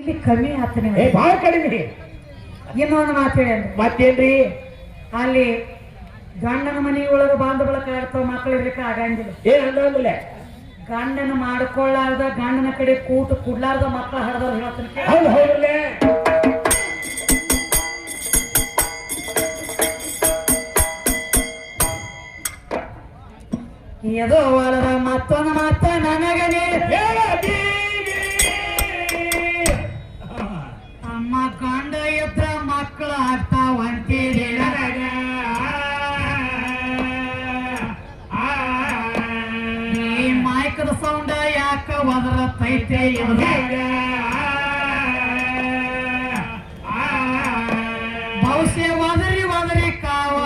ಇಲ್ಲಿ ಕಮ್ಮಿ ಆತ ಏ ಭಾಳ ಕಡಿಮೆ. ಇನ್ನೊಂದು ಮಾತು ಹೇಳಿ ಮತ್ತೇನ್ರಿ ಅಲ್ಲಿ ಗಂಡನ ಮನೆಯೊಳಗೆ ಬಾಂಧವಳ ಕಾಡ್ತಾವ ಮಕ್ಕಳು ಇರ್ಲಿಕ್ಕೆ ಆಗಂಗಿಲ್ಲ. ಅಂದ್ರೆ ಗಂಡನ ಮಾಡ್ಕೊಳ್ಳಾರ್ದ ಗಂಡನ ಕಡೆ ಕೂತು ಕುಡ್ಲಾರ್ದ ಮಕ್ಕಳ ಹರಿದವ್ರು ಹೇಳ್ತೀನಿ. ಹೌದು ಹೌದಲ್ಲೇ ಎದೋ ಹೊಲದ ಮತ್ತೊಂದು ಮಾತ ನನಗನೇ ಅಮ್ಮ ಗಂಡ ಎದ್ರ ಮಕ್ಕಳು ಆಗ್ತಾವಂತೀರಿ ನನಗ ಈ ಮೈಕದ ಸೌಂಡ ಯಾಕ ಒದರತೈತೆ ಬಹುಶಃ ಒದರಿ ಒದರಿ ಕಾವ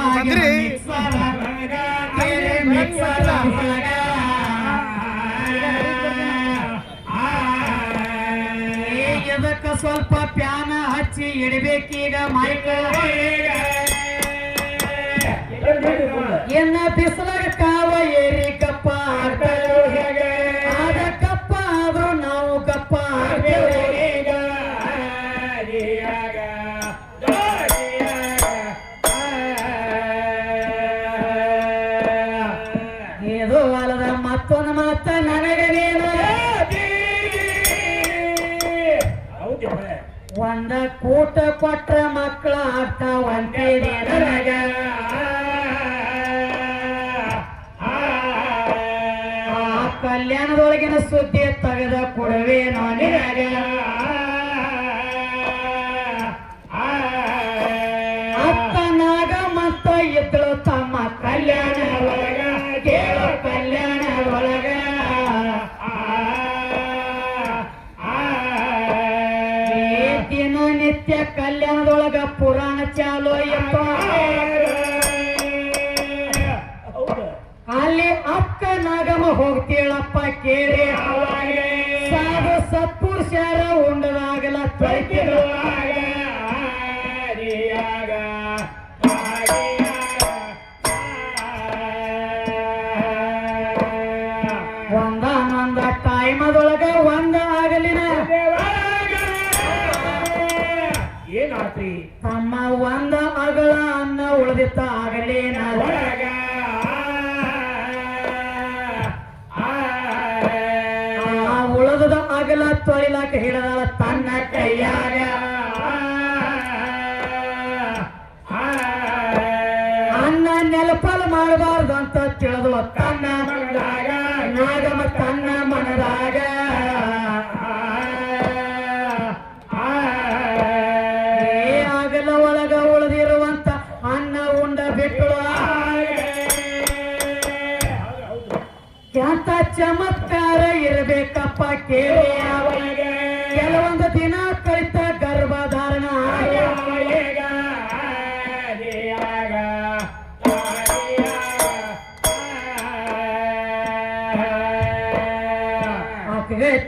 ಇದಕ್ಕ ಸ್ವಲ್ಪ ಪ್ಯಾನ ಹಚ್ಚಿ ಇಡಬೇಕೀಗ ಮೈಕ ಎನ್ನ ಬಿಸಿಲಾಗ ಕಾವ ಏರಿ ಕಪ್ಪ ಆದ ಕಪ್ಪ ಆದ್ರೂ ನಾವು ಕಪ್ಪ ಇದು ಅಲ್ಲದ ಮತ್ತೊಂದು ಮಾತ ನನಗನೇನು ಒಂದ ಕೂಟ ಕೊಟ್ರ ಮಕ್ಕಳ ಆಗ್ತಾವಂತೇನೆ ನನಗ ಕಲ್ಯಾಣದೊಳಗಿನ ಸುದ್ದಿ ತೆಗೆದ ಕೊಡುವೆ ನಿನಗ ಅಪ್ಪನಾಗ ಮತ್ತ ಇದ್ದಳು ತಮ್ಮ ಕಲ್ಯಾಣ ಒಳಗ ಕೇಳೋ ಕಲ್ಯಾಣ ಒಳಗ ದಿನ ನಿತ್ಯ ಕಲ್ಯಾಣದೊಳಗ ಪುರಾಣ ಚಾಲೋ ಎಪ್ಪ ಅಲ್ಲಿ ಅಕ್ಕ ನಾಗಮ್ಮ ಹೋಗ್ತೀಳಪ್ಪ ಕೇಳಿ ಸಾಧು ಸತ್ಪುರುಷರ ಉಂಡದಾಗಲ ಒಂದಾನೊಂದ ಟೈಮದೊಳಗ ಒಂದ ಆಗಲಿನ ಏನಾತ್ರಿ ತಮ್ಮ ಒಂದ ಅಗಳ ಅನ್ನ ಉಳಿದಿತ್ತ ಆಗಲೇನ ಒಳಗ ಉಳದ ಅಗಲ ತೊಳಿಲಾಕ ಹಿಡದಾಳ ತನ್ನ ಕೈಯಾಗ ಅನ್ನ ನೆಲಪಾಲು ಮಾಡಬಾರ್ದು ಅಂತ ತಿಳಿದು ತನ್ನ ಮನದಾಗ ನಾಗಮ್ಮ ತನ್ನ ಮನದಾಗ ಆಗಲ ಒಳಗ ಉಳಿದಿರುವಂತ ಅನ್ನ ಉಂಡ ಬಿಟ್ಟು ಎಂತ ಚಮತ್ಕಾರ ಇರಬೇಕಪ್ಪ ಕೇಳಿ ಕೆಲವೊಂದು ದಿನ ಕಳಿತ ಗರ್ಭಧಾರಣ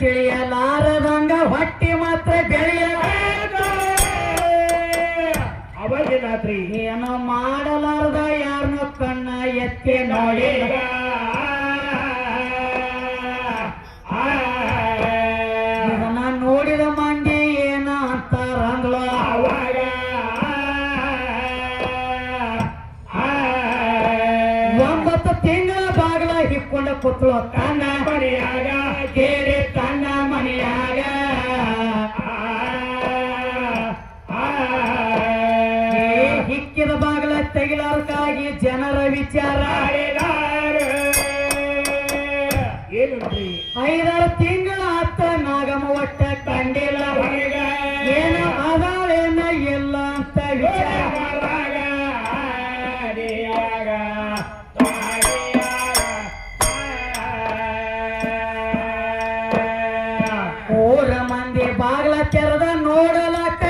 ತಿಳಿಯಲಾರದಂಗ ಹೊಟ್ಟಿ ಮಾತ್ರ ಬೆಳೆಯ ಅವಾಗೇನಾತ್ರಿ ಏನೋ ಮಾಡಲಾರದ ಯಾರನ್ನೋ ಕಣ್ಣ ಎತ್ತಿ ನೋಡಿ ನೋಡಿದ ಮಂದಿ ಏನ ಅಂತಾರಂಗ್ಲ ಒಂಬತ್ತು ತಿಂಗಳ ಬಾಗಿಲ ಹಿಕ್ಕೊಂಡ ಕೂತ್ಳು ತನ್ನ ಮನೆಯಾಗ ಕೇಳಿ ತನ್ನ ಮನೆಯಾಗ ಹಿಕ್ಕಿದ ಬಾಗಿಲ ತೆಗಿಲಾರಕ್ಕಾಗಿ ಜನರ ವಿಚಾರ ಏನ್ರಿ 5-6 ತಿಂಗಳ ಆತ ನಾಗಮ್ಮ ಒಟ್ಟ ಕಂಡಿಲ್ಲ ಏನ ಅದಾಳೇನ ಇಲ್ಲ ಅಂತ ವಿಚಾರ ಊರ ಮಂದಿ ಬಾಗ್ಲ ತೆರೆದ ನೋಡಲಕ್ಕ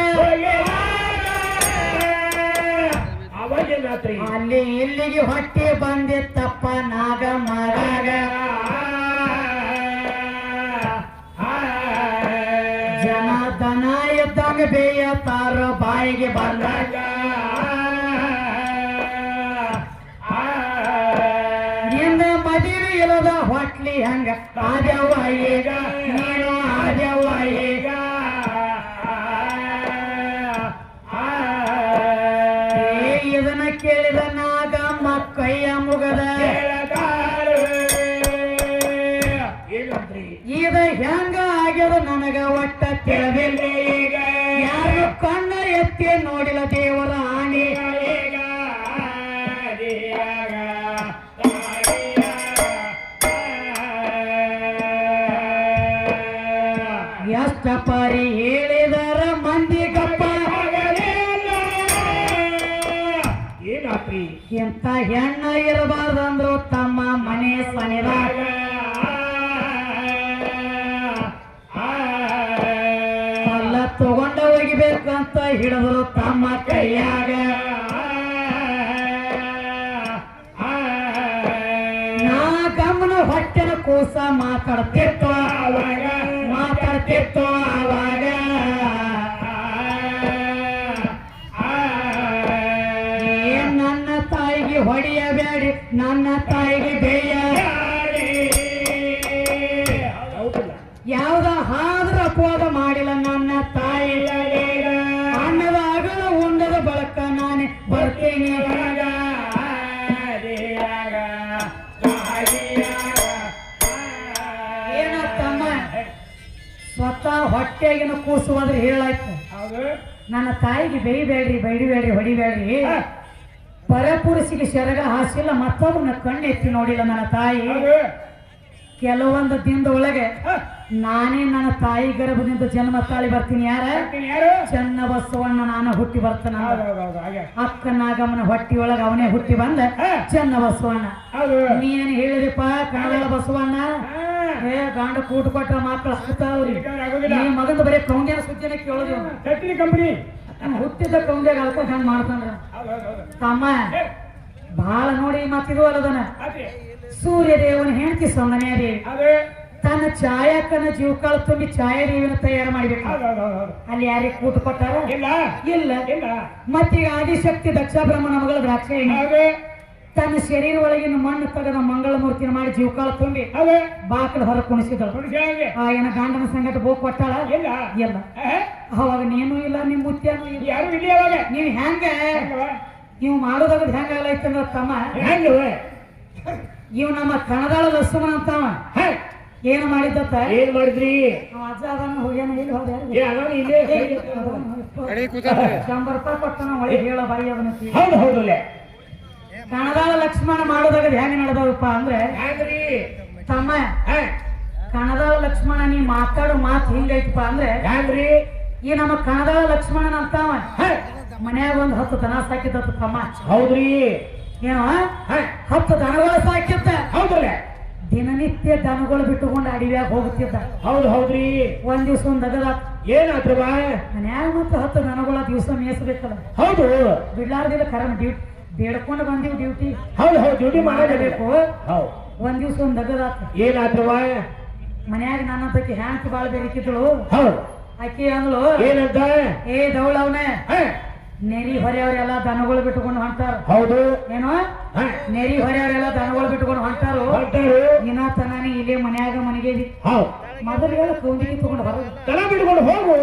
ಅವಾಗೇನಾತ್ರಿ ಅಲ್ಲಿ ಇಲ್ಲಿಗೆ ಹೊಟ್ಟಿ ಬಂದಿತ್ತಪ್ಪ ನಾಗಮ್ಮರಾಗ ಜನ ದನ ಇದ್ದಂಗ ಬೇಯತಾರ ಬಾಯಿಗೆ ಬಂದಾಗ ನಿಂದ ಮದುವೆ ಇಲ್ಲದ ಹೊಟ್ಲಿ ಹಂಗ ಆದ್ಯವ್ವ ಈಗ ನೀನು ಆದ್ಯವ್ವ ಈಗ ತಿಳಿದಿಲ್ಲ ಈಗ ಯಾರು ಕಣ್ಣ ಎತ್ತಿ ನೋಡಿಲ್ಲ ದೇವರ ಆಣಿ ಈಗ ಆದಿಯಾಗ ಎಷ್ಟ ಪರಿ ಹೇಳಿದರ ಮಂದಿ ಗಪ್ಪ ಏನಾತ್ರಿ ಎಂತ ಹೆಣ್ಣ ಇರಬಾರ್ದಂದ್ರು ತಮ್ಮ ಮನೆ ಸನಿದಾಗ ಅಲ್ಲ ತಗೊಂಡ ಒಗಿಬೇಕಂತ ಹಿಡಿದ್ರು ತಮ್ಮ ಕೈಯಾಗ ನಾ ಗಮನ ಹೊಟ್ಟೆನ ಕೂಸ ಮಾತಾಡ್ತಿತ್ತು ಅವಾಗ ಮಾತಾಡ್ತಿತ್ತು ಅವಾಗ ಏನ್ ನನ್ನ ತಾಯಿಗೆ ಹೊಡೆಯಬೇಡಿ ನನ್ನ ತಾಯಿಗೆ ಬೇಯ ಹೌದಲ್ಲ ಯಾವ್ದ ಆದ್ರ ಅಪವಾದ ಮಾಡಿಲ್ಲ ನನ್ನ ತಾಯಿ ಅನ್ನದ ಅಗಲ ಉಂಡದ ಬಳಕ ನಾನೇ ಬರ್ತೀನಿ ಏನ ತಮ್ಮ ಸ್ವತಃ ಹೊಟ್ಟೆಗಿನ ಕೂಸುವಾದ್ರೆ ಹೇಳಾಯ್ತು ಹೌದು ನನ್ನ ತಾಯಿಗೆ ಬೇಯಬೇಡ್ರಿ ಬೈಡಿಬೇಡ್ರಿ ಹೊಡಿಬೇಡ್ರಿ ಪರಪುರುಷಿಗೆ ಸೆರಗ ಹಾಸಿಲ್ಲ ಮತ್ತೊಬ್ಬನ ಕಣ್ಣೆತ್ತಿ ನೋಡಿಲ್ಲ ನನ್ನ ತಾಯಿ ಹೌದು ಕೆಲವೊಂದು ದಿನದ ಒಳಗೆ ನಾನೇ ನನ್ನ ತಾಯಿ ಗರ್ಭದಿಂದ ಜನ್ಮ ತಾಳಿ ಬರ್ತೀನಿ ಯಾರ ಯಾರು ಚೆನ್ನ ಬಸವಣ್ಣ ನಾನು ಹುಟ್ಟಿ ಬರ್ತಾನ ಹೌದು ಹಾಗೆ ಅಕ್ಕ ನಾಗಮ್ಮನ ಹೊಟ್ಟಿ ಒಳಗ ಅವನೇ ಹುಟ್ಟಿ ಬಂದ ಚೆನ್ನ ಬಸವಣ್ಣ ಹೌದು ನೀನ್ ಹೇಳಿದಪ್ಪ ಕನ್ನಡ ಬಸವಣ್ಣ ಏ ಗಾಂಡ ಕೂಟ ಕೊಟ್ರ ಮಕ್ಕಳು ಹಾಕ್ತಾವ್ರಿ ಈ ಮಗಂದ ಬರೀ ಕೌಂಡ್ಯಾನ ಸುದ್ದಿನ ಕೇಳೋದು ಚಟ್ನಿ ಕಂಪನಿ ಹುಟ್ಟಿದ ಕೌಂಡ್ಯಾಗ ಅಳ್ಕೊಂಡ್ ಹಂಗ ಮಾಡ್ತಾನ್ರ ತಮ್ಮ ಬಹಳ ನೋಡಿ ಮತ್ತಿದು ಅಲ್ಲದನ ಸೂರ್ಯ ದೇವನ ಹೆಂಡತಿ ಸೌಂದರ್ಯ ದೇವಿ ಅದೇ ತನ್ನ ಛಾಯಾಕನ ಜೀವಕಾಳ ತುಂಬಿ ಛಾಯಾದೇವಿನ ತಯಾರು ಮಾಡ್ಬೇಕು ಹೌದು ಅಲ್ಲಿ ಯಾರಿಗೆ ಕೂಟ ಕೊಟ್ಟಾರ ಇಲ್ಲ ಇಲ್ಲ ಇಲ್ಲ ಮತ್ತೀಗ ಆದಿಶಕ್ತಿ ದಕ್ಷ ಬ್ರಹ್ಮನ ಮಗಳ ದ್ರಾಕ್ಷಾಯಿಣಿ ಹೌದು ತನ್ನ ಶರೀರ ಒಳಗಿನ ಮಣ್ಣು ತೆಗೆದ ಮಂಗಳ ಮೂರ್ತಿನ ಮಾಡಿ ಜೀವಕಾಳ ತುಂಬಿ ಹೌದು ಬಾಕಲು ಹೊರ ಕುಣಿಸಿದಳು ಹುಡುಗಿಯಾಗೆ ಆ ಏನ ಗಂಡನ ಸಂಗಟ ಬೋಗ್ ಕೊಟ್ಟಾಳ ಇಲ್ಲ ಇಲ್ಲ ಅವಾಗ ನೀನು ಇಲ್ಲ ನಿಮ್ ಮುತ್ಯಾನು ಇಲ್ಲ ಯಾರು ಇಲ್ಲಿ ಅವಾಗ ನೀವ್ ಹೆಂಗ ನೀವು ಮಾಡೋದಾಗ ಹೆಂಗ ಆಗಲೈತಂದ್ರ ತಮ್ಮ ಹೆಂಗವೆ ಇವ್ ನಮ್ಮ ಕಣದಾಳ ಲಕ್ಷ್ಮಣ ಅಂತಾವ ಏನು ಮಾಡಿದ್ದತ್ತ ಏನ್ ಮಾಡಿದ್ರಿ ಅವ ಅಜ್ಜ ಅದನ್ನ ಹೋಗ್ಯಾನ ಇಲ್ಲಿ ಹೋದ ಏ ಅದಾನ ಇಲ್ಲೇ $100 ಕೊಟ್ಟನ ಒಳಗೆ ಹೇಳ ಬಾಯಿ ಅವನತಿ ಹೌದು ಹೌದಲ್ಲೇ ಕಣದಾಳ ಲಕ್ಷ್ಮಣ ಮಾಡೋದಾಗ ಹೆಂಗ ನಡೆದವಪ್ಪ ಅಂದ್ರೆ ಹೆಂಗ್ರಿ ತಮ್ಮ ಕಣದಾಳ ಲಕ್ಷ್ಮಣ ನೀ ಮಾತಾಡೋ ಮಾತು ಹಿಂಗೈತಪ್ಪ ಅಂದ್ರೆ ಹೆಂಗ್ರಿ ಈ ನಮ್ಮ ಕಣದಾಳ ಲಕ್ಷ್ಮಣನ ಅಂತಾವ ಮನ್ಯಾಗ ಒಂದ್ 10 ದನ ಸಾಕಿದ್ದ ತಮ್ಮ ಹೌದ್ರಿ ಏನೋ 10 ದನಗಳು ಸಾಕಿದ್ದ ಹೌದಲ್ಲೇ ದಿನನಿತ್ಯ ದನಗಳು ಬಿಟ್ಟುಕೊಂಡು ಅಡವ್ಯಾಗ ಹೋಗುತ್ತಿದ್ದ ಹೌದು ಹೌದ್ರಿ ಒಂದ್ ದಿವ್ಸ ಒಂದ್ ಅಗದ ಏನಾತ್ರ ಬಾ ಮನ್ಯಾಗ ಮತ್ತು 10 ದನಗಳ ದಿವಸ ಮೇಯಿಸ್ಬೇಕಲ್ಲ ಹೌದು ಬಿಡ್ಲಾರ್ದಿಲ್ಲ ಕರಮ್ ಡ್ಯೂಟಿ ಬೇಡ್ಕೊಂಡು ಬಂದಿವ್ ಡ್ಯೂಟಿ ಹೌದು ಹೌದು ಡ್ಯೂಟಿ ಮಾಡಲೇಬೇಕು ಮಾಡಲೇಬೇಕು ಹೌದು ಒಂದ್ ದಿವ್ಸ ಒಂದ್ ಅಗದಾತ ಏನಾತ್ರ ಬಾ ಮನ್ಯಾಗ ನನ್ನ ತಕ್ಕಿ ಹ್ಯಾಂಕ್ ಬಾಳ ಬೇಕಿದ್ದಳು ಹೌದು ಆಕಿ ಅಂದ್ಳು ಏನಂತ ಏ ದೌಳವನೇ ನೆರಿ ಹೊರೆಯವರೆಲ್ಲ ದನಗಳು ಬಿಟ್ಕೊಂಡು ಹೊಂಟಾರ ಹೌದು ಏನೋ ನೆರಿ ಹೊರೆಯವರೆಲ್ಲ ದನಗಳು ಬಿಟ್ಕೊಂಡು ಹೊಂಟಾರು ಹೊಂಟಾರು ಇನ್ನ ತನಾನಿ ಇಲ್ಲೇ ಮನ್ಯಾಗ ಮನೆಗೆ ಹೌದು ಮೊದಲಿಗೆ ಕೌಂದಿಗೆ ತಗೊಂಡು ಬರೋದು ತನ ಬಿಟ್ಕೊಂಡು ಹೋಗು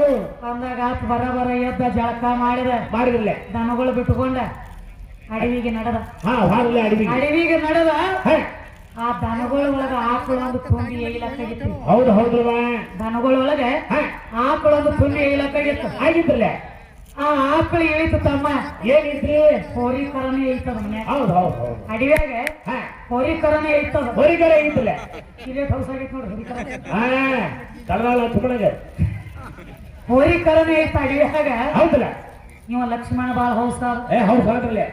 ಅಂದಾಗ ಆತ್ ಬರ ಎದ್ದ ಜಳಕ ಮಾಡಿದ ಮಾಡಿದ್ರಲ್ಲ ದನಗಳು ಬಿಟ್ಟುಕೊಂಡ ಅಡವಿಗೆ ನಡೆದ ಹಾಗಲೇ ಅಡವಿಗೆ ನಡೆದ ಆ ದನಗಳ ಒಳಗ ಆಕಳೊಂದು ತುಂಬಿ ಏಯ್ಲಕ್ಕಾಗಿತ್ತು ಹೌದು ಹೌದು ದನಗಳ ಒಳಗೆ ಆಕಳೊಂದು ತುಂಬಿ ಏಯ್ಲಕ್ಕಾಗಿತ್ತು ಆಗಿದ್ರಲ್ಲ ಆ ಆಕಳು ಇಳಿತು ತಮ್ಮ ಏನಿದ್ರಿ ಹೋರಿಕರನೇ ಇಳ್ತದ ಮನೆ ಹೌದು ಹೌದು ಹೌದು ಅಡವ್ಯಾಗ ಹೋರಿಕರನೇ ಇಳ್ತದ ಹೊರಿಗರ ಆಗಿದ್ರಲ್ಲ ಇಲ್ಲೇ ಹೌಸ್ ಆಗೈತೆ ನೋಡಿ ಹೋರಿಕರ ಕನ್ನಡ ತುಕಣಗ ಹೋರಿಕರನೇ ಇಳ್ತ ಅಡವ್ಯಾಗ ಹೌದಲ್ಲ ಇವ ಲಕ್ಷ್ಮಣ ಬಾಳ ಹೌಸ್ ಹೌದು ಹೌದ್ರಲ್ಲ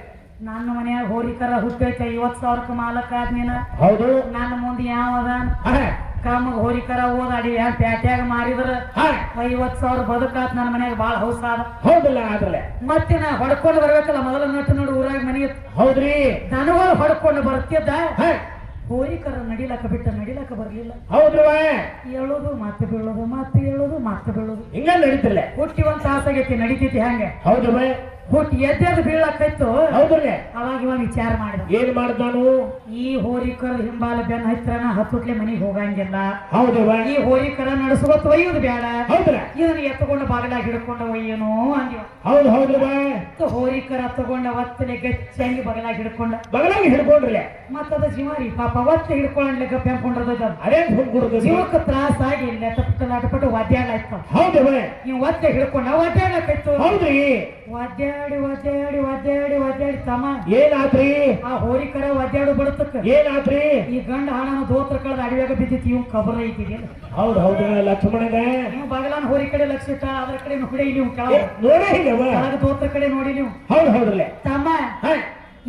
ನನ್ನ ಮನ್ಯಾಗ ಹೋರಿಕರ ಹುಟ್ಟೈತೆ 50,000 ಮಾಲಕ ಆದ್ನೇನ ಹೌದು ನನ್ನ ಮುಂದೆ ಯಾವ ಅದ ಕಾಮಗ್ ಹೋರಿಕರ ಓದ ಅಡವ್ಯಾಗ ಪ್ಯಾಟ್ಯಾಗ ಮಾರಿದ್ರ 50,000 ಬದುಕಾತ್ ನನ್ನ ಮನ್ಯಾಗ ಬಾಳ ಹೌಸ್ ಆದ ಹೌದಲ್ಲ ಆದ್ರಲ್ಲ ಮತ್ತೆ ನಾ ಹೊಡ್ಕೊಂಡು ಬರ್ಬೇಕಲ್ಲ ಮೊದಲ ನಟ್ಟು ನೋಡಿ ಊರಾಗ ಮನೆ ಹೌದ್ರಿ ದನಗಳು ಹೊಡ್ಕೊಂಡು ಬರ್ತಿದ್ದ ಹೋರಿಕರ ನಡಿಲಕ್ಕ ಬರ್ಲಿಲ್ಲ ಹೌದ್ರವ ಹೇಳೋದು ಮತ್ತೆ ಬೀಳೋದು ಮತ್ತೆ ಹೇಳೋದು ಮತ್ತೆ ಬೀಳೋದು ಹಿಂಗ ನಡೀತಿರ್ಲ ಹುಟ್ಟಿ ಒಂದ್ ತಾಸಾಗೈತಿ ನಡಿತೈತಿ ಹಂಗ ಹೌದ್ರವ ಹುಟ್ಟಿ ಎದ್ದೆದ್ದು ಬೀಳಕೈತು. ಹೌದ್ರಲ್ಲ. ಅವಾಗ ಇವಾಗ ವಿಚಾರ ಮಾಡಿದ, ಏನ್ ಮಾಡ್ತಾನು? ಈ ಹೋರಿಕರ ಹಿಂಬಾಲ ಬೆನ್ನ ಹತ್ರನ ಹತ್ತುಟ್ಲೆ ಮನಿಗೆ ಹೋಗಂಗಿಲ್ಲ. ಹೌದವ. ಈ ಹೋರಿಕರ ನಡೆಸುವತ್ತು ಒಯ್ಯುದು ಬೇಡ. ಹೌದ್ರ. ಇದನ್ನ ಎತ್ತುಕೊಂಡು ಬಾಗಲಾಗ ಹಿಡ್ಕೊಂಡು ಒಯ್ಯನು ಅಂದಿವ. ಹೌದು ಹೌದ್ರವ. ಹೋರಿಕರ ತಗೊಂಡ ಒತ್ತಲೆ ಗಚ್ಚಂಗಿ ಬಗಲಾಗಿ ಹಿಡ್ಕೊಂಡ. ಬಗಲಾಗಿ ಹಿಡ್ಕೊಂಡ್ರಲ್ಲ. ಮತ್ತದ ಜೀವಾರಿ ಪಾಪ ಒತ್ತ ಹಿಡ್ಕೊಳ್ಳ ಗಪ್ಪ ಹೆಂಕೊಂಡ್ರದ ಅದೇ ಹುಡುಗರು ಜೀವಕ್ಕೆ ತ್ರಾಸ ಆಗಿ ಲಾಟಪಟ್ಟು ಒದ್ದಾಡ್ಲಾಯ್ತು. ಹೌದವ. ನೀವು ಒತ್ತೆ ಹಿಡ್ಕೊಂಡ ಒದ್ದಾಡ್ಲಾಕೈತು. ಹೌದ್ರಿ. ಒದ್ದಾಡಿ ಒದ್ದಾಡಿ ಒದ್ದಾಡಿ ಒದ್ದಾಡಿ ತಮ್ಮ ಏನಾತ್ರಿ? ಆ ಹೋರಿಕರ ಒದ್ದಾಡು ಬಡತಕ್ಕ ಏನಾತ್ರಿ? ಈ ಗಂಡ ಹಣನ ದೋತ್ರ ಕಳೆದ ಅಡಿಯಾಗ ಬಿದ್ದಿತ್ತು. ಇವ್ ಕಬರ ಐತಿಗೆ. ಹೌದು ಹೌದು ಲಕ್ಷ್ಮಣಗ. ನೀವು ಬಗಲಾನ ಹೋರಿ ಕಡೆ ಲಕ್ಷ ಇಟ್ಟ, ಅದ್ರ ಕಡೆ ಹುಡಿ ನೀವು ನೋಡೇ ಇಲ್ಲವ. ದೋತ್ರ ಕಡೆ ನೋಡಿ ನೀವು. ಹೌದು ಹೌದ್ರಲ್ಲ ತಮ್ಮ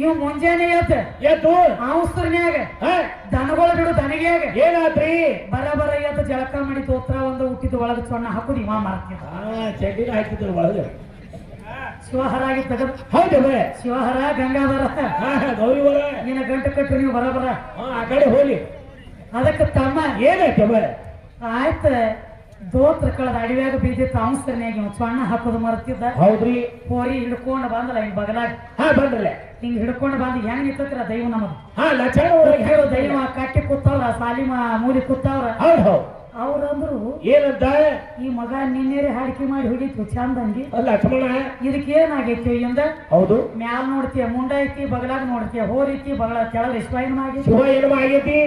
ಇವ್ ಮುಂಜಾನೆ ಎತ್ತು ಅವಸರ್ನ್ಯಾಗ ದನಗಳ ಬಿಡು ದನಗ್ಯಾಗ ಏನಾತ್ರಿ? ಬರ ಎದ್ದು ಜಳಕ ಮಾಡಿ ದೋತ್ರ ಒಂದು ಹುಟ್ಟಿದ ಒಳಗ ಸೊಣ್ಣ ಹಾಕುದು ಇವ ಮಾಡ್ತಿದ್ದ. ಚಡ್ಡಿನ ಹಾಕಿದ್ರು ಒಳಗೆ. ಶಿವಹರಾಗಿ ತಗದ. ಹೌದವ. ಶಿವಹರ ಗಂಗಾಧರ ಗೌರಿವರ ನಿನ್ನ ಗಂಟು ಕಟ್ಟು ನೀವು ಬರ ಆ ಕಡೆ ಹೋಗಿ. ಅದಕ್ಕೆ ತಮ್ಮ ಏನಾಯ್ತವ? ಆಯ್ತ ದೋತ್ರ ಕಳೆದ ಅಡಿವ್ಯಾಗ ಬಿದ್ದಿತ್ತು. ಅವಸರ್ನ್ಯಾಗ ಇವ್ ಸೊಣ್ಣ ಹಾಕೋದು ಮರ್ತಿದ್ದ. ಹೌದ್ರಿ. ಹೋರಿ ಹಿಡ್ಕೊಂಡ್ ಬಂದಲ್ಲ ಹಿಂಗ್ ಬಗಲಾಗ. ಬಂದ್ರಲ್ಲ. ಹಿಂಗ್ ಹಿಡ್ಕೊಂಡ್ ಬಂದ್ ಹೆಂಗ್ ನಿಂತತ್ರ ದೈವ ನಮದು. ಲಕ್ಷಣ ದೈವ ಕಟ್ಟಿ ಕೂತವ್ರ, ಸಾಲಿಮ ಮೂಲಿ ಕೂತವ್ರ. ಹೌದು ಹೌದು. ಅವ್ರಂದ್ರು ಏನಂತ? ಈ ಮಗ ನಿನ್ನೇರೆ ಹಾಡಿಕೆ ಮಾಡಿ ಹೋಗಿತ್ತು ಚಂದಂಗಿ. ಲಕ್ಷ್ಮಣ ಇದಕ್ಕೆ ಏನಾಗೈತಿ ಇಂದ? ಹೌದು. ಮ್ಯಾಲ ನೋಡ್ತೀಯ ಮುಂಡ ಐತಿ, ಬಗಲಾಗ ನೋಡ್ತೀಯ ಹೋರಿ ಐತಿ, ಬಗಲ ಕೆಳಗ ಶಿವಾಯನ ಆಗೈತಿ. ಶಿವ ಏನಮ ಆಗೈತಿ.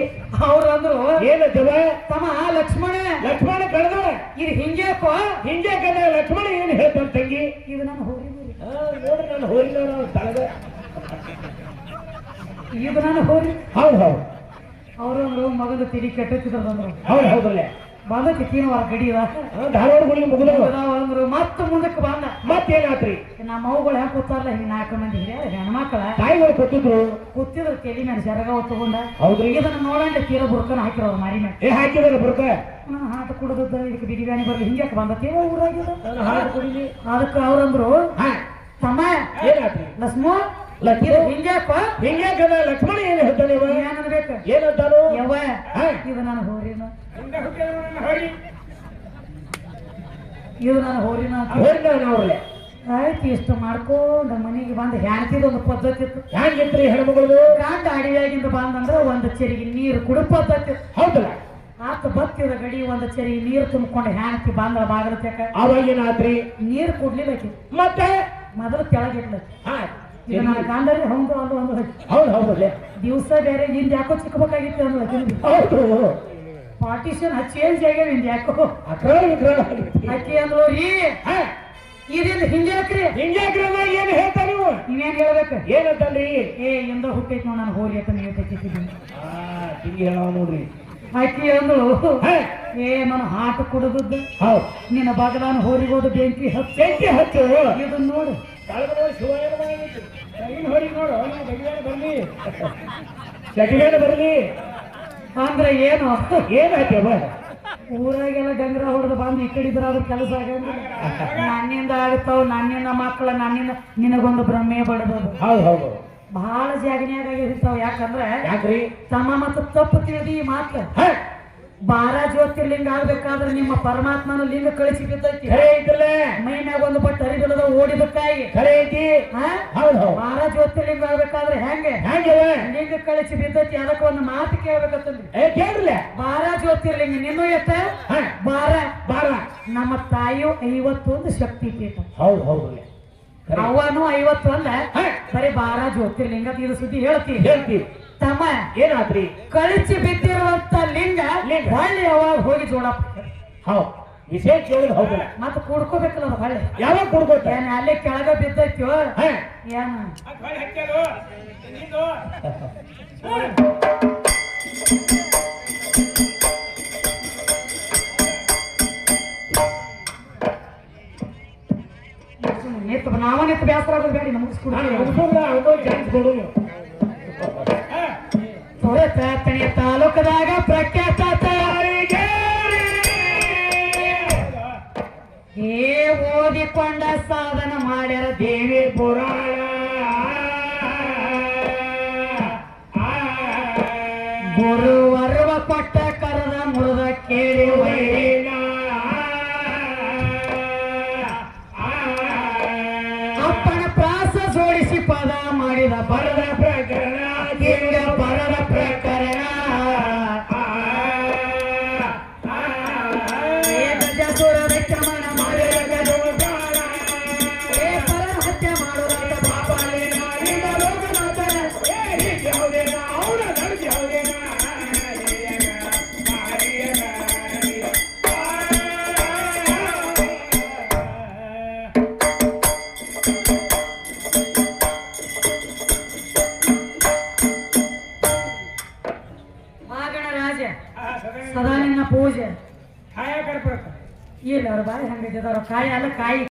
ಅವ್ರಂದ್ರು ಏನಂತವ? ತಮ್ಮ ಲಕ್ಷ್ಮಣ ಕಳೆದ ಇದು ಹಿಂಗ್ಯಾಕೋ? ಹಿಂಗೆ ಕದ ಲಕ್ಷ್ಮಣ ಏನ್ ಹೇಳ್ತಾನ ತಂಗಿ? ಇದು ನನ್ನ ಹೋರಿ ನೋಡ್ರಿ ನಾನು ಹೋರಿ ತಳದ. ಇದು ನನ್ನ ಹೋರಿ. ಹೌದು ಹೌದು. ಅವ್ರಂದ್ರು ಮಗದ ತಿಳಿ ಕೆಟ್ಟಿದ್ರು. ಹೌದು ಹೌದಲ್ಲ. ಬಂದಕ್ಕೆ ತೀನವಾರ ಗಡಿ ಧಾರವಾಡ ಗುಡಿ ಮುಗಿದ ಅಂದ್ರು. ಮತ್ತ ಮುಂದಕ್ಕೆ ಬಂದ. ಮತ್ತೇನಾತ್ರಿ? ನಮ್ಮ ಮವುಗಳು ಹೆಂಗ್ ಕೂತಾರಲ್ಲ ಹಿಂಗ್ 4 ಮಂದಿ ಹಿರಿಯ ಹೆಣ್ಮಕ್ಳ ತಾಯಿಗಳು ಕೂತಿದ್ರು. ಕೂತಿದ್ರು ತಲೆ ಮೇಲೆ ಸೆರಗ ತಗೊಂಡ. ಹೌದ್ರಿ. ಇದನ್ನ ನೋಡಂಡೆ ತೀರ ಬುರ್ಕನ ಹಾಕಿರೋ ಮಾರಿ ಮೇಲೆ ಹಾಕಿದಾರ ಬುರ್ಕ. ಹಾಟ ಕುಡಿದ ಇದಕ್ಕೆ ಬಿರಿಯಾನಿ ಬರ್ಲಿ ಹಿಂಗ್ಯಾಕೆ ಬಂದತ್ತೇವ ಊರಾಗಿದ ಹಾಡು ಕುಡಿಲಿ. ಅದಕ್ಕೆ ಅವ್ರಂದ್ರು ತಮ್ಮ ಏನಾತ್ರಿ? ಲಕ್ಷ್ಮ ಹಿಂಗ್ಯಾಕ ಹಿಂಗ್ಯಾಕದ ಲಕ್ಷ್ಮಣ ಏನ್ ಹೇಳ್ತಾನೆ? ಏನನ್ಬೇಕು? ಏನಂತಾನು? ಯವ್ವ ಇದು ನನ್ನ ಹೋರಿನ, ಇದು ನನ್ನ ಹೋರಿನ. ಅವ್ರಲ್ಲೇ ಆಯ್ತು ಇಷ್ಟು ಮಾಡ್ಕೊಂಡ ಮನೆಗೆ ಬಂದ ಹೆಣ್ತಿದ ಒಂದು ಪದ್ಧತಿ ಇತ್ತು. ಹೆಂಗಿತ್ರಿ ಹೆಣ್ಮಗಳು? ಗಂಡ ಅಡಿಯಾಗಿಂದ ಬಂದಂದ್ರ ಒಂದು ಚೆರಿಗೆ ನೀರು ಕುಡು ಪದ್ಧತಿ. ಹೌದಲ್ಲ. ಆತ ಬತ್ತಿದ ಗಡಿ ಒಂದು ಚೆರಿಗೆ ನೀರು ತುಂಬಿಕೊಂಡು ಹೆಣ್ತಿ ಬಂದ್ರ ಬಾಗಲತ್ಯಾಕ. ಅವಾಗೇನಾತ್ರಿ? ನೀರು ಕುಡ್ಲಿಲ್ಲ. ಮತ್ತೆ ಮೊದಲು ಕೆಳಗಿಡ್ಲ. ಈಗ ನನ್ನ ಗಂಡಲ್ಲಿ ಹೌದು ಅದು ಒಂದು ಹೌದು ಹೌದಲ್ಲ. ದಿವಸ ಬೇರೆ ನಿಂದ ಯಾಕೋ ಚಿಕ್ಕಬೇಕಾಗಿತ್ತು ಅಂದ್ರೆ ಹೌದು. ಪಾರ್ಟಿಷನ್ ಚೇಂಜ್ ಆಗ್ಯಾವ ನಿಂದ ಯಾಕೋ ಅಕ್ಕಿ ಅಂದ್ರು ರೀ ಇದಿಂದ ಹಿಂಗ್ಯಾಕ್ರಿ ಹಿಂಗ್ಯಾಕ್ರಿ ಏನ್ ಹೇಳ್ತಾ ನೀವು? ನೀವೇನ್ ಹೇಳ್ಬೇಕು? ಏನಂತಂದ್ರಿ? ಎಂದ ಹುಟ್ಟೈತಿ ನೋಡ್ ನಾನು ಹೋರಿ ಅಂತ ನೀವು ತೆಗಿತಿದ್ದೀನಿ. ಹಿಂಗೆ ಹೇಳ ನೋಡ್ರಿ. ಅಕ್ಕಿ ಅಂದ್ರು ನನ್ನ ಹಾಟ ಕುಡಿದದ್ದು ನಿನ್ನ ಬಗಲಾನ ಹೋರಿಗೋದು ಬೆಂಕಿ ಹಚ್ಚು ಇದನ್ನ ನೋಡು. ಬರ್ಲಿ ಅಂದ್ರೆ ಏನು ಏನಾಯ್ತವ? ಊರಾಗೆಲ್ಲ ಡಂಗ್ರ ಹೊಡೆದು ಬಂದು ಈ ಕಡೆ ಇದ್ರ ಅದ್ರ ಕೆಲಸ ಆಗಂಗಿಲ್ಲ. ನನ್ನಿಂದ ಆಗ್ತಾವ, ನನ್ನಿಂದ ಮಕ್ಕಳ, ನನ್ನಿಂದ ನಿನಗೊಂದು ಭ್ರಮೆ ಬಡದದು. ಹೌದು ಹೌದು. ಬಹಳ ಜಾಗನ್ಯಾಗ ಆಗಿರ್ತಾವ. ಯಾಕಂದ್ರೆ ಯಾಕ್ರಿ? ತಮ್ಮ ಮತ್ತು ತಪ್ಪು ತಿಳಿದಿ ಈ ಮಾತು. 12 ಜ್ಯೋತಿರ್ಲಿಂಗ ಆಗ್ಬೇಕಾದ್ರೆ ನಿಮ್ಮ ಪರಮಾತ್ಮನ ಲಿಂಗ ಕಳಿಸಿ ಬಿದ್ದೈತಿ. ಮೈ ಮ್ಯಾಗ ಒಂದು ಬಟ್ ಹರಿಬಿಲ್ಲದ ಓಡಿದಕ್ಕಾಗಿ 12 ಜ್ಯೋತಿರ್ಲಿಂಗ ಆಗ್ಬೇಕಾದ್ರೆ ಹೆಂಗೆ ಲಿಂಗ ಕಳಿಸಿ ಬಿದ್ದೈತಿ. ಅದಕ್ಕೆ ಒಂದು ಮಾತು ಕೇಳ್ಬೇಕಂತಂದ್ರಿ. 12 ಜ್ಯೋತಿರ್ಲಿಂಗ ನಿನ್ನೂ ಎಷ್ಟ? 12. ನಮ್ಮ ತಾಯಿಯು 51 ಶಕ್ತಿ ಪೀಠ. ಹೌದು ಹೌದು. ಅವನು 51 ಬರೀ 12 ಜ್ಯೋತಿರ್ಲಿಂಗ. ಇದು ಸುದ್ದಿ ಹೇಳ್ತೀವಿ ತಮ್ಮ. ಏನಾದ್ರಿ? ಕಳಿಸಿ ಬಿದ್ದಿರುವಂತ ಲಿಂಗ ಹೊಳ್ಳಿ ಯಾವಾಗ ಹೋಗಿ ಜೋಡಪ್ಪ. ಹೌದು ವಿಶೇಷ ಕೇಳಿದ್ ಹೌದಲ್ಲ. ಮತ್ತೆ ಕೂಡ್ಕೋಬೇಕಲ್ಲ ಅದು ಹೊಳ್ಳಿ. ಯಾವಾಗ ಕೂಡ್ಕೋತ? ಏನ್ ಅಲ್ಲೇ ಕೆಳಗ ಬಿದ್ದೈತ್ಯೋ ಏನ? ನಾವ ನಿಂತು ಬೇಸರ ಆಗೋದು ಬೇಡಿ. ತೊರೆತನೆಯ ತಾಲೂಕದಾಗ ಪ್ರಖ್ಯಾತ ಓದಿಕೊಂಡ ಸಾಧನ ಮಾಡ್ಯಾರ ದೇವಿ ಪುರಾಣ. ಗುರುವರ್ವ ಕೊಟ್ಟ ಕರದ ಮುರಿದ ಕೇಳಿ ವೈರಿನ ಅಪ್ಪನ ಮಾಡಿದ ಬರದ ಪ್ರಕರಣ ಹಿಂಗ ಬರದ ಪ್ರಕರಣ ಏ ಗಜಾಸುರ ವೆಚ್ಚಮನ ಮಾಡಿದ ಗಜೋಗಾಳ. ಏ ಪರರ ಹತ್ಯೆ ಮಾಡುವಂತ ಪಾಪಾಲಿ ನಾಡಿದ ಲೋಕನಾಥ. ಮಾಗಣ ರಾಜ ಸದಾ ನಿನ್ನ ಪೂಜೆ ಕಾಯ ಕರ್ಪಡ್ತ ಇಲ್ಲ ಅವ್ರ ಬಾಯಿ ಹಂಗಿದ್ದವ್ರ ಕಾಯಿ ಅಲ್ಲ ಕಾಯಿ